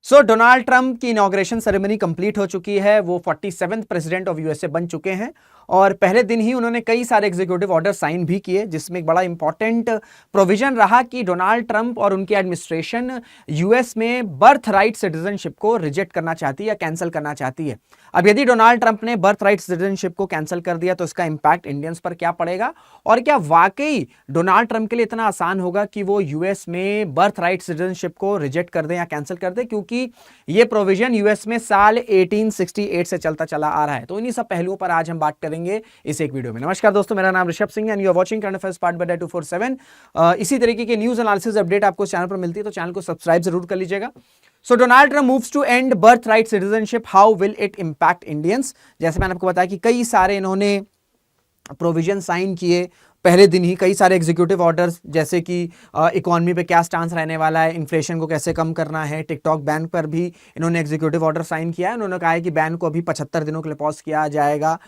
Donald Trump की inauguration ceremony complete हो चुकी है। वो 47th प्रेसिडेंट ऑफ यूएसए बन चुके हैं और पहले दिन ही उन्होंने कई सारे एग्जीक्यूटिव ऑर्डर साइन भी किए, जिसमें एक बड़ा इंपॉर्टेंट प्रोविजन रहा कि डोनाल्ड ट्रंप और उनकी एडमिनिस्ट्रेशन यूएस में बर्थ राइट सिटीजनशिप को रिजेक्ट करना चाहती है या कैंसिल करना चाहती है। अब यदि डोनाल्ड ट्रंप ने बर्थ राइट सिटीजनशिप को कैंसिल कर दिया तो इसका इंपैक्ट इंडियंस पर क्या पड़ेगा, और क्या वाकई डोनाल्ड ट्रंप के लिए इतना आसान होगा कि वो यूएस में बर्थ राइट सिटीजनशिप को रिजेक्ट कर दें या कैंसिल कर दें, क्योंकि ये प्रोविजन यूएस में साल 1868 से चलता चला आ रहा है। तो इन्हीं सब पहलुओं पर आज हम बात करेंगे इस एक वीडियो में। नमस्कार दोस्तों, मेरा नाम Rishabh Singh and you are watching current affairs part by 247। इसी तरीके के न्यूज एनालिसिस अपडेट आपको चैनल पर मिलती है, तो चैनल को सब्सक्राइब जरूर कर लीजिएगा। So Donald Trump moves to end birth right citizenship, how will it impact Indians. जैसे मैंने आपको बताया कि कई सारे इन्होंने प्रोविजन साइन किए पहले दिन ही, कई सारे एग्जीक्यूटिव ऑर्डर्स, जैसे कि इकोनॉमी पे क्या स्टांस रहने वाला है, इन्फ्लेशन को कैसे कम करना है, टिकटॉक बैन पर भी इन्होंने एग्जीक्यूटिव ऑर्डर साइन किया है। उन्होंने कहा है कि बैन को अभी 75 दिनों के लिए पॉज किया जाएगा।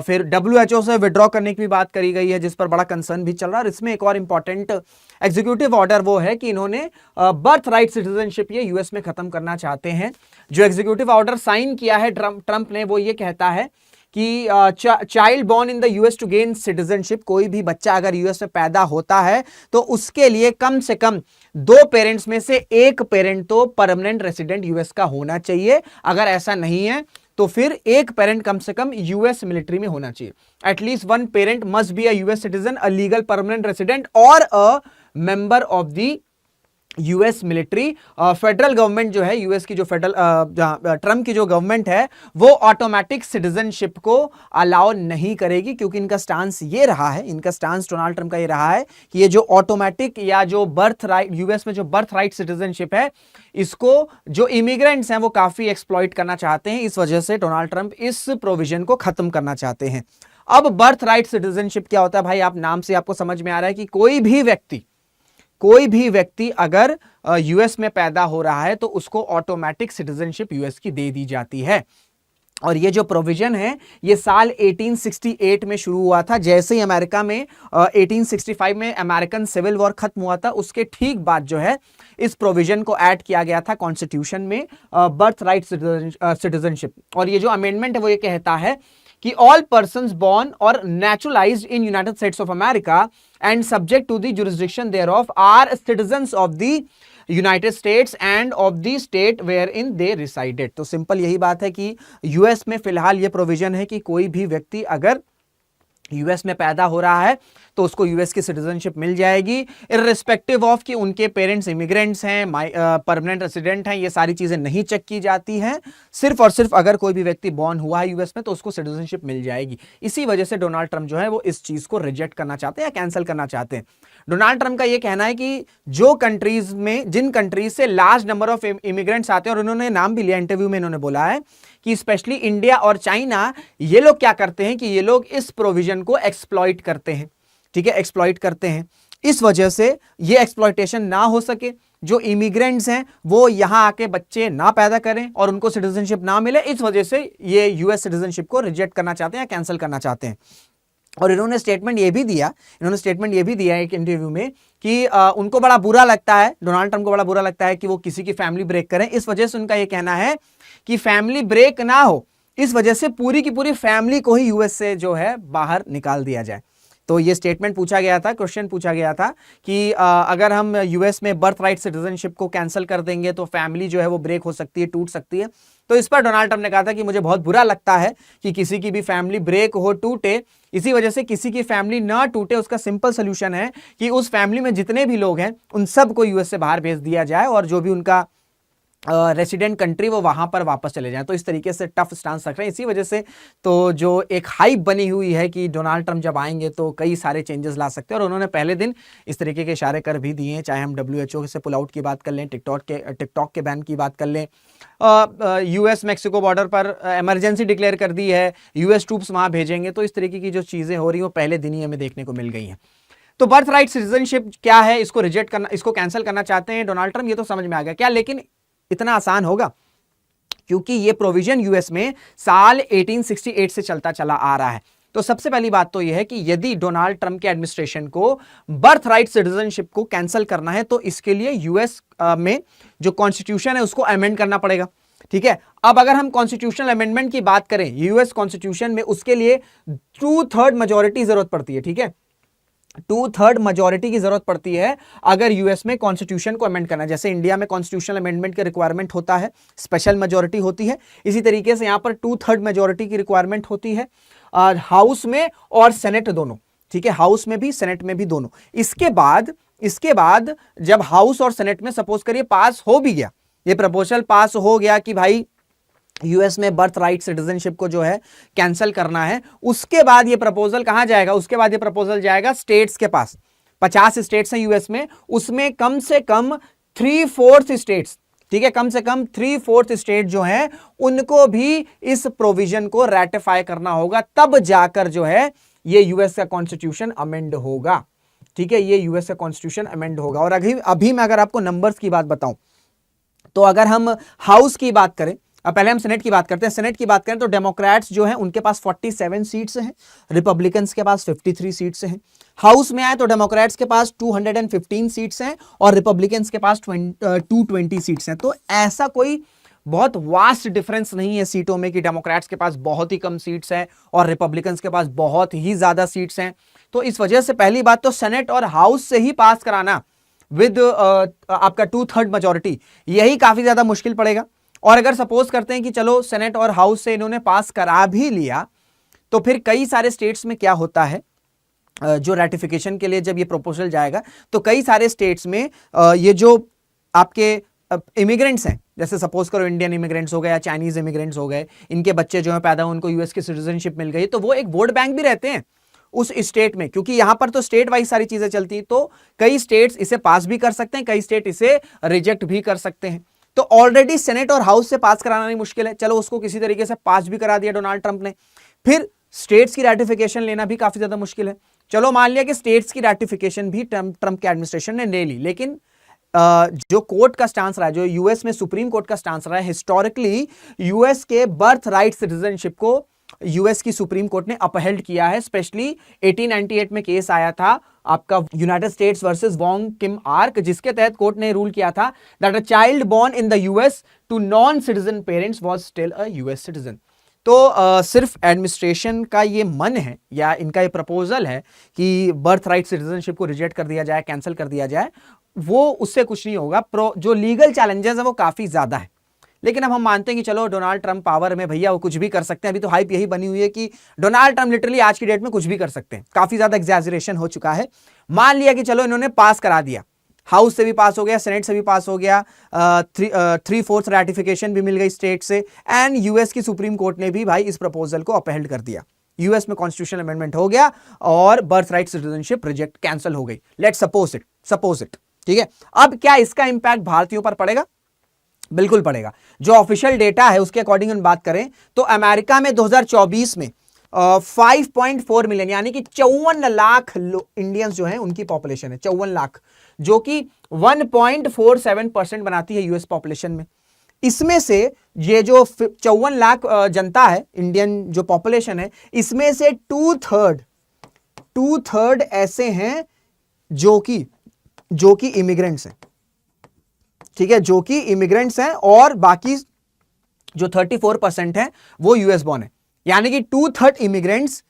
फिर WHO से विड्रॉ करने की भी बात करी गई है, जिस पर बड़ा कंसर्न भी चल रहा है। और इसमें एक और इंपॉर्टेंट एग्जीक्यूटिव ऑर्डर वो है कि इन्होंने बर्थ राइट सिटीजनशिप ये यूएस में खत्म करना चाहते हैं। जो एग्जीक्यूटिव ऑर्डर साइन किया है ट्रंप ने, वो ये कहता है कि child born in the US to gain citizenship, कोई भी बच्चा अगर यूएस में पैदा होता है तो उसके लिए कम से कम 2 पेरेंट्स में से एक पेरेंट तो परमानेंट रेसिडेंट यूएस का होना चाहिए। अगर ऐसा नहीं है तो फिर एक पेरेंट कम से कम यूएस मिलिट्री में होना चाहिए। At least 1 parent must be a US citizen, a legal permanent resident और a member of the US military. Federal government जो है यूएस की, जो फेडरल ट्रंप की जो गवर्नमेंट है, वो ऑटोमेटिक सिटीजनशिप को अलाउ नहीं करेगी, क्योंकि इनका स्टांस ये रहा है, इनका स्टांस डोनाल्ड ट्रंप का ये रहा है कि ये जो ऑटोमेटिक या जो बर्थ राइट, यूएस में जो बर्थ राइट सिटीजनशिप है, इसको जो इमिग्रेंट्स हैं वो काफी एक्सप्लॉइट करना चाहते हैं। इस वजह से डोनाल्ड ट्रंप इस प्रोविजन को खत्म करना चाहते हैं। अब बर्थ राइट सिटीजनशिप क्या होता है भाई, आप नाम से आपको समझ में आ रहा है कि कोई भी व्यक्ति अगर यूएस में पैदा हो रहा है तो उसको ऑटोमेटिक सिटीजनशिप यूएस की दे दी जाती है। और ये जो प्रोविजन है ये साल 1868 में शुरू हुआ था। जैसे ही अमेरिका में 1865 में अमेरिकन सिविल वॉर खत्म हुआ था, उसके ठीक बाद जो है इस प्रोविजन को ऐड किया गया था कॉन्स्टिट्यूशन में, बर्थ राइट सिटीजनशिप। और ये जो अमेंडमेंट है वो ये कहता है कि ऑल पर्सन्स बोर्न और naturalised in United States of America and subject to the jurisdiction thereof are citizens of the United States and of the state wherein they resided. तो सिंपल यही बात है कि यूएस में फिलहाल ये provision है कि कोई भी व्यक्ति अगर यूएस में पैदा हो रहा है तो उसको यूएस की सिटीजनशिप मिल जाएगी, इररिस्पेक्टिव ऑफ कि उनके पेरेंट्स इमिग्रेंट्स हैं, परमानेंट रेसिडेंट हैं। ये सारी चीजें नहीं चेक की जाती हैं, सिर्फ और सिर्फ अगर कोई भी व्यक्ति बॉर्न हुआ है यूएस में तो उसको सिटीजनशिप मिल जाएगी। इसी वजह से डोनाल्ड ट्रंप जो है वो इस चीज को रिजेक्ट करना चाहते हैं या कैंसिल करना चाहते हैं। डोनाल्ड ट्रंप का ये कहना है कि जो कंट्रीज में, जिन कंट्रीज से लार्ज नंबर ऑफ इमिग्रेंट्स आते हैं, और उन्होंने नाम भी लिया इंटरव्यू में, इन्होंने बोला है कि स्पेशली इंडिया और चाइना, ये लोग क्या करते हैं कि ये लोग इस प्रोविजन को एक्सप्लॉइट करते हैं। ठीक है, एक्सप्लॉइट करते हैं। इस वजह से ये एक्सप्लॉइटेशन ना हो सके, जो इमिग्रेंट्स हैं वो यहां आके बच्चे ना पैदा करें और उनको सिटीजनशिप ना मिले, इस वजह से ये यूएस सिटीजनशिप को रिजेक्ट करना चाहते हैं या कैंसिल करना चाहते हैं। और इन्होंने स्टेटमेंट ये भी दिया एक इंटरव्यू में कि उनको बड़ा बुरा लगता है, डोनाल्ड ट्रंप को बड़ा बुरा लगता है कि वो किसी की फैमिली ब्रेक करें। इस वजह से उनका ये कहना है कि फैमिली ब्रेक ना हो, इस वजह से पूरी की पूरी फैमिली को ही यूएस से जो है बाहर निकाल दिया जाए। तो ये स्टेटमेंट पूछा गया था, क्वेश्चन पूछा गया था कि अगर हम यूएस में बर्थ राइट सिटीजनशिप को कैंसिल कर देंगे तो फैमिली जो है वो ब्रेक हो सकती है, टूट सकती है। तो इस पर डोनाल्ड ट्रंप ने कहा था कि मुझे बहुत बुरा लगता है कि किसी की भी फैमिली ब्रेक हो, टूटे। इसी वजह से किसी की फैमिली ना टूटे, उसका सिंपल सोल्यूशन है कि उस फैमिली में जितने भी लोग हैं उन सबको यूएस से बाहर भेज दिया जाए और जो भी उनका रेसिडेंट कंट्री वो वहां पर वापस चले जाएं। तो इस तरीके से टफ स्टांस रख रहे हैं। इसी वजह से तो जो एक हाइप बनी हुई है कि डोनाल्ड ट्रंप जब आएंगे तो कई सारे चेंजेस ला सकते हैं, और उन्होंने पहले दिन इस तरीके के इशारे कर भी दिए हैं। चाहे हम WHO से पुल आउट की बात कर लें, टिकटॉक के बैन की बात कर लें, यूएस मैक्सिको बॉर्डर पर इमरजेंसी डिक्लेयर कर दी है, यूएस ट्रूप्स वहां भेजेंगे। तो इस तरीके की जो चीजें हो रही हैं वो पहले दिन ही हमें देखने को मिल गई हैं। तो बर्थ राइट सिटीजनशिप क्या है, इसको रिजेक्ट करना, इसको कैंसिल करना चाहते हैं डोनाल्ड ट्रंप, ये तो समझ में आ गया क्या। लेकिन इतना आसान होगा? क्योंकि ये प्रोविजन यूएस में साल 1868 से चलता चला आ रहा है। तो सबसे पहली बात तो यह है कि यदि डोनाल्ड ट्रंप के एडमिनिस्ट्रेशन को बर्थ राइट सिटीजनशिप को कैंसिल करना है तो इसके लिए यूएस में जो कॉन्स्टिट्यूशन है उसको अमेंड करना पड़ेगा। ठीक है, अब अगर हम कॉन्स्टिट्यूशनल अमेंडमेंट की बात करें यूएस कॉन्स्टिट्यूशन में, उसके लिए 2/3 मेजोरिटी जरूरत पड़ती है। ठीक है, 2/3 मेजोरिटी की जरूरत पड़ती है अगर यूएस में कॉन्स्टिट्यूशन को अमेंड करना है। जैसे इंडिया में कॉन्स्टिट्यूशनल अमेंडमेंट का रिक्वायरमेंट होता है, स्पेशल मेजोरिटी होती है, इसी तरीके से यहां पर 2/3 मेजोरिटी की रिक्वायरमेंट होती है हाउस में और सेनेट दोनों। ठीक है, हाउस में भी सेनेट में भी दोनों। इसके बाद जब हाउस और सेनेट में सपोज करिए पास हो भी गया, ये प्रपोजल पास हो गया कि भाई यूएस में बर्थ राइट सिटीजनशिप को जो है कैंसिल करना है, उसके बाद ये प्रपोजल कहां जाएगा? उसके बाद ये प्रपोजल जाएगा स्टेट्स के पास। 50 स्टेट्स हैं यूएस में, उसमें कम से कम 3/4 स्टेट्स, ठीक है, कम से कम 3/4 स्टेट जो है उनको भी इस प्रोविजन को रैटिफाई करना होगा, तब जाकर जो है ये यूएस का कॉन्स्टिट्यूशन अमेंड होगा। ठीक है, ये यूएस का कॉन्स्टिट्यूशन अमेंड होगा। और अभी मैं अगर आपको नंबर्स की बात बताऊं तो अगर हम हाउस की बात करें, अब पहले हम सेनेट की बात करते हैं। सेनेट की बात करें तो डेमोक्रेट्स जो हैं उनके पास 47 सीट्स हैं, रिपब्लिकन्स के पास 53 सीट्स हैं। हाउस में आए तो डेमोक्रेट्स के पास 215 सीट्स हैं और रिपब्लिकन्स के पास 220 सीट्स हैं। तो ऐसा कोई बहुत वास्ट डिफरेंस नहीं है सीटों में कि डेमोक्रेट्स के पास बहुत ही कम सीट्स हैं और रिपब्लिकन्स के पास बहुत ही ज्यादा सीट्स हैं। तो इस वजह से पहली बात तो सेनेट और हाउस से ही पास कराना विद आपका 2/3 मेजोरिटी, यही काफी ज्यादा मुश्किल पड़ेगा। और अगर सपोज करते हैं कि चलो सेनेट और हाउस से इन्होंने पास करा भी लिया, तो फिर कई सारे स्टेट्स में क्या होता है, जो रैटिफिकेशन के लिए जब ये प्रपोजल जाएगा तो कई सारे स्टेट्स में ये जो आपके इमिग्रेंट्स हैं, जैसे सपोज करो इंडियन इमिग्रेंट्स हो गए या चाइनीज इमिग्रेंट्स हो गए, इनके बच्चे जो है पैदा हुए, उनको यूएस की सिटीजनशिप मिल गई, तो वो एक वोट बैंक भी रहते हैं उस स्टेट में, क्योंकि यहां पर तो स्टेट वाइज सारी चीजें चलती हैं। तो कई स्टेट्स इसे पास भी कर सकते हैं, कई स्टेट इसे रिजेक्ट भी कर सकते हैं। तो ऑलरेडी सेनेट और हाउस से पास कराना नहीं मुश्किल है, चलो उसको किसी तरीके से पास भी करा दिया डोनाल्ड ट्रंप ने। फिर स्टेट्स की रैटिफिकेशन लेना भी काफी ज्यादा मुश्किल है। चलो मान लिया कि स्टेट्स की रैटिफिकेशन भी ट्रंप के एडमिनिस्ट्रेशन ने ले ली, लेकिन जो कोर्ट का स्टांस रहा है, जो यूएस में सुप्रीम कोर्ट का स्टांस रहा है, हिस्टोरिकली यूएस के बर्थ राइट सिटीजनशिप को यूएस की सुप्रीम कोर्ट ने अपहेल्ड किया है। स्पेशली 1898 में केस आया था आपका United States versus Wong Kim Ark, जिसके तहत कोर्ट ने रूल किया था that a child born in the US to non citizen parents was still a US citizen. तो सिर्फ एडमिनिस्ट्रेशन का ये मन है या इनका ये प्रपोजल है कि बर्थ राइट सिटीजनशिप को रिजेक्ट कर दिया जाए, कैंसिल कर दिया जाए, वो उससे कुछ नहीं होगा। जो लीगल चैलेंजेस है वो काफी ज्यादा है। लेकिन अब हम मानते हैं कि चलो डोनाल्ड ट्रंप पावर में, भैया वो कुछ भी कर सकते हैं। अभी तो हाइप यही बनी हुई है कि डोनाल्ड ट्रंप लिटरली आज की डेट में कुछ भी कर सकते हैं, काफी ज्यादा एग्जैजरेशन हो चुका है। मान लिया कि चलो इन्होंने पास करा दिया, हाउस से भी पास हो गया, सेनेट से भी पास हो गया, 3/4 रैटिफिकेशन भी मिल गई स्टेट से, एंड यूएस की सुप्रीम कोर्ट ने भी भाई इस प्रपोजल को अपहेल्ड कर दिया, यूएस में कॉन्स्टिट्यूशनल अमेंडमेंट हो गया और birth right citizenship reject cancel हो गई। लेट्स सपोज इट, ठीक है। अब क्या इसका इंपैक्ट भारतीयों पर पड़ेगा? बिल्कुल पड़ेगा। जो ऑफिशियल डेटा है उसके अकॉर्डिंग हम बात करें तो अमेरिका में 2024 में 5.4 मिलियन यानी कि 54 लाख इंडियंस जो हैं उनकी पॉपुलेशन है, 54 लाख, जो कि 1.47% बनाती है यूएस पॉपुलेशन में। इसमें से ये जो 54 लाख जनता है, इंडियन जो पॉपुलेशन है, इसमें से 2/3 ऐसे हैं जो कि इमिग्रेंट्स हैं, ठीक है, जो कि इमिग्रेंट्स हैं, और बाकी जो 34% है वो यूएस बॉर्न है। यानी कि 2/3 इमिग्रेंट्स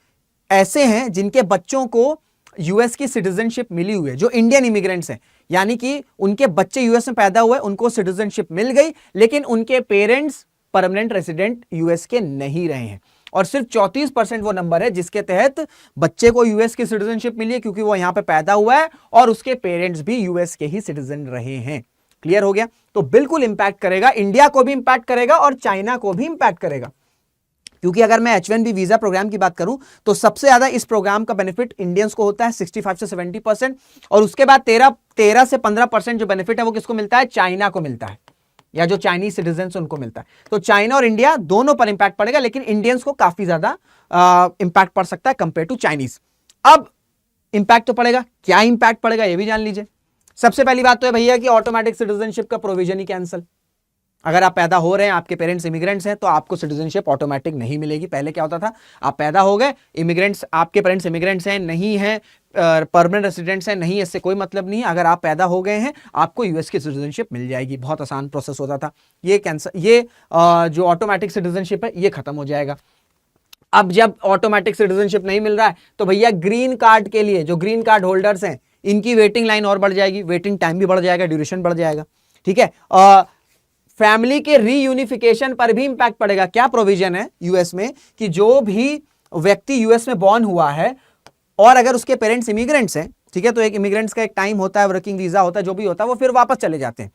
ऐसे हैं जिनके बच्चों को यूएस की सिटीजनशिप मिली हुई है, जो इंडियन इमिग्रेंट्स हैं, यानी कि उनके बच्चे यूएस में पैदा हुए, उनको सिटीजनशिप मिल गई, लेकिन उनके पेरेंट्स परमानेंट रेसिडेंट यूएस के नहीं रहे हैं। और सिर्फ 34% वो नंबर है जिसके तहत बच्चे को यूएस की सिटीजनशिप मिली है, क्योंकि वो यहां पे पैदा हुआ है और उसके पेरेंट्स भी यूएस के ही सिटीजन रहे हैं। क्लियर हो गया? तो बिल्कुल इंपैक्ट करेगा, इंडिया को भी इंपैक्ट करेगा और चाइना को भी इंपैक्ट करेगा। क्योंकि अगर मैं H1B वीजा प्रोग्राम की बात करूं तो सबसे ज्यादा इस प्रोग्राम का बेनिफिट इंडियंस को होता है 65 से 70%, और उसके बाद 13 से 15% जो बेनिफिट है वो किसको मिलता है? चाइना को मिलता है, या जो चाइनीज सिटीजन उनको मिलता है। तो चाइना और इंडिया दोनों पर इंपैक्ट पड़ेगा, लेकिन इंडियंस को काफी ज्यादा इंपैक्ट पड़ सकता है कंपेयर टू चाइनीज। अब इंपैक्ट तो पड़ेगा, क्या इंपैक्ट पड़ेगा ये भी जान लीजिए। सबसे पहली बात तो है भैया कि ऑटोमेटिक सिटीजनशिप का प्रोविजन ही कैंसिल, अगर आप पैदा हो रहे हैं, आपके पेरेंट्स इमिग्रेंट्स हैं, तो आपको सिटीजनशिप ऑटोमेटिक नहीं मिलेगी। पहले क्या होता था, आप पैदा हो गए, इमिग्रेंट्स, आपके पेरेंट्स इमिग्रेंट्स हैं, नहीं हैं, परमानेंट रेसिडेंट्स हैं, नहीं, इससे कोई मतलब नहीं है। अगर आप पैदा हो गए हैं, आपको यूएस की सिटीजनशिप मिल जाएगी। बहुत आसान प्रोसेस होता था। ये जो ऑटोमेटिक सिटीजनशिप है, ये खत्म हो जाएगा। अब जब ऑटोमेटिक सिटीजनशिप नहीं मिल रहा है, तो भैया ग्रीन कार्ड के लिए जो ग्रीन कार्ड होल्डर्स हैं, इनकी वेटिंग लाइन और बढ़ जाएगी, वेटिंग टाइम भी बढ़ जाएगा, ड्यूरेशन बढ़ जाएगा। ठीक है, फैमिली के रीयूनिफिकेशन पर भी इंपैक्ट पड़ेगा। क्या प्रोविजन है यूएस में कि जो भी व्यक्ति यूएस में बॉर्न हुआ है और अगर उसके पेरेंट्स इमिग्रेंट्स हैं, ठीक है, तो एक इमिग्रेंट्स का एक टाइम होता है, वर्किंग वीजा होता है, जो भी होता है, वो फिर वापस चले जाते हैं।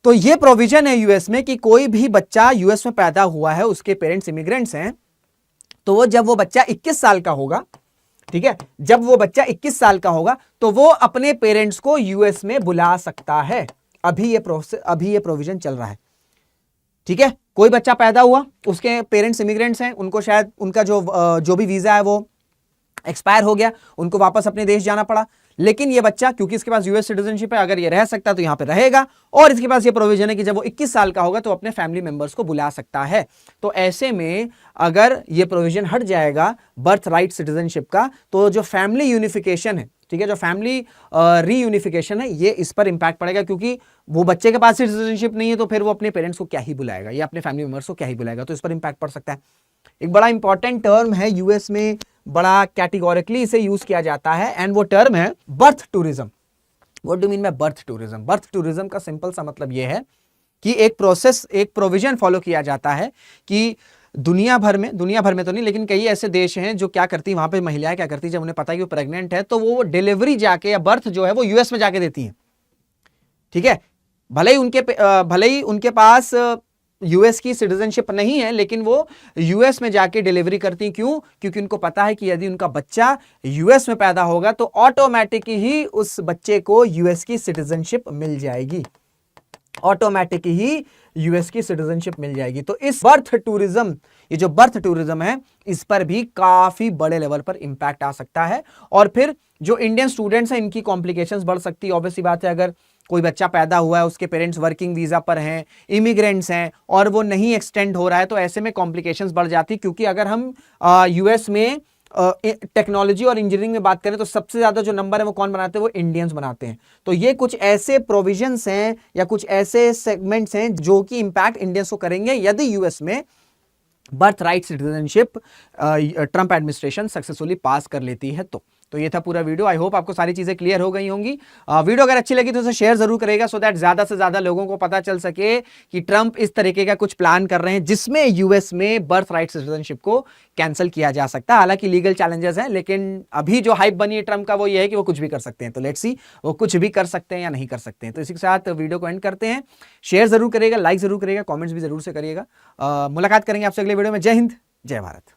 तो ये प्रोविजन है यूएस में कि कोई भी बच्चा यूएस में पैदा हुआ है, उसके पेरेंट्स इमिग्रेंट्स हैं, तो जब वो बच्चा 21 साल का होगा, ठीक है, जब वो बच्चा 21 साल का होगा, तो वो अपने पेरेंट्स को यूएस में बुला सकता है। अभी ये प्रोविजन चल रहा है। ठीक है, कोई बच्चा पैदा हुआ, उसके पेरेंट्स इमिग्रेंट्स हैं, उनको शायद उनका जो भी वीजा है वो एक्सपायर हो गया, उनको वापस अपने देश जाना पड़ा, लेकिन ये बच्चा क्योंकि इसके पास यूएस सिटीजनशिप है, अगर ये रह सकता है तो यहां पे रहेगा, और इसके पास ये प्रोविजन है कि जब वो 21 साल का होगा तो अपने फैमिली मेंबर्स को बुला सकता है। तो ऐसे में अगर ये प्रोविजन हट जाएगा बर्थ राइट सिटीजनशिप का, तो जो फैमिली यूनिफिकेशन है, ठीक है, जो फैमिली रीयूनिफिकेशन है, ये इस पर इंपैक्ट पड़ेगा, क्योंकि वो बच्चे के पास सिटीजनशिप नहीं है, तो फिर वो अपने पेरेंट्स को क्या ही बुलाएगा, या अपने फैमिली मेंबर्स को क्या ही बुलाएगा, तो इस पर इंपैक्ट पड़ सकता है। एक बड़ा इंपॉर्टेंट टर्म है यूएस में, बड़ा कैटेगोरिकली इसे यूज किया जाता है, एंड वो टर्म है birth tourism. What do mean by birth tourism? Birth tourism का सिंपल सा मतलब यह है कि एक प्रोसेस, एक प्रोविजन फॉलो किया जाता है कि दुनिया भर में तो नहीं, लेकिन कई ऐसे देश हैं जो क्या करती हैं, वहां पे महिलाएं क्या करती हैं, जब उन्हें पता है कि वो प्रेग्नेंट है, तो वो डिलीवरी जाके या बर्थ जो है वो यूएस में जाके देती हैं। ठीक है, भले ही उनके पास यूएस की सिटीजनशिप नहीं है, लेकिन वो यूएस में जाके डिलीवरी करती। क्यों? क्योंकि उनको पता है कि यदि उनका बच्चा यूएस में पैदा होगा तो ऑटोमेटिक ही उस बच्चे को यूएस की सिटीजनशिप मिल जाएगी, ऑटोमेटिक ही यूएस की सिटीजनशिप मिल जाएगी। तो इस बर्थ टूरिज्म, ये जो बर्थ टूरिज्म है, इस पर भी काफी बड़े लेवल पर इंपैक्ट आ सकता है। और फिर जो इंडियन स्टूडेंट्स हैं, इनकी कॉम्प्लिकेशंस बढ़ सकती है। ऑब्वियसली बात है, अगर कोई बच्चा पैदा हुआ है, उसके पेरेंट्स वर्किंग वीजा पर हैं, इमिग्रेंट्स हैं, और वो नहीं एक्सटेंड हो रहा है, तो ऐसे में कॉम्प्लिकेशंस बढ़ जाती। क्योंकि अगर हम यूएस में टेक्नोलॉजी और इंजीनियरिंग में बात करें तो सबसे ज्यादा जो नंबर है वो कौन बनाते हैं? वो इंडियंस बनाते हैं। तो ये कुछ ऐसे प्रोविजंस हैं या कुछ ऐसे सेगमेंट्स हैं जो कि इंपैक्ट इंडियंस को करेंगे यदि यूएस में birth right citizenship Trump administration successfully pass कर लेती है। तो ये था पूरा वीडियो। आई होप आपको सारी चीजें क्लियर हो गई होंगी। वीडियो अगर अच्छी लगी तो उसे शेयर जरूर करेगा, सो दैट ज्यादा से ज्यादा लोगों को पता चल सके कि ट्रंप इस तरीके का कुछ प्लान कर रहे हैं जिसमें यूएस में बर्थ राइट सिटीजनशिप को कैंसिल किया जा सकता है। हालांकि लीगल चैलेंजेस हैं, लेकिन अभी जो हाइप बनी है ट्रंप का वो ये है कि वो कुछ भी कर सकते हैं। तो लेट्स सी वो कुछ भी कर सकते हैं या नहीं कर सकते हैं। तो इसी के साथ वीडियो को एंड करते हैं। शेयर जरूर करेगा, लाइक जरूर करेगा, कॉमेंट्स भी जरूर से करिएगा। मुलाकात करेंगे आपसे अगले वीडियो में। जय हिंद, जय भारत।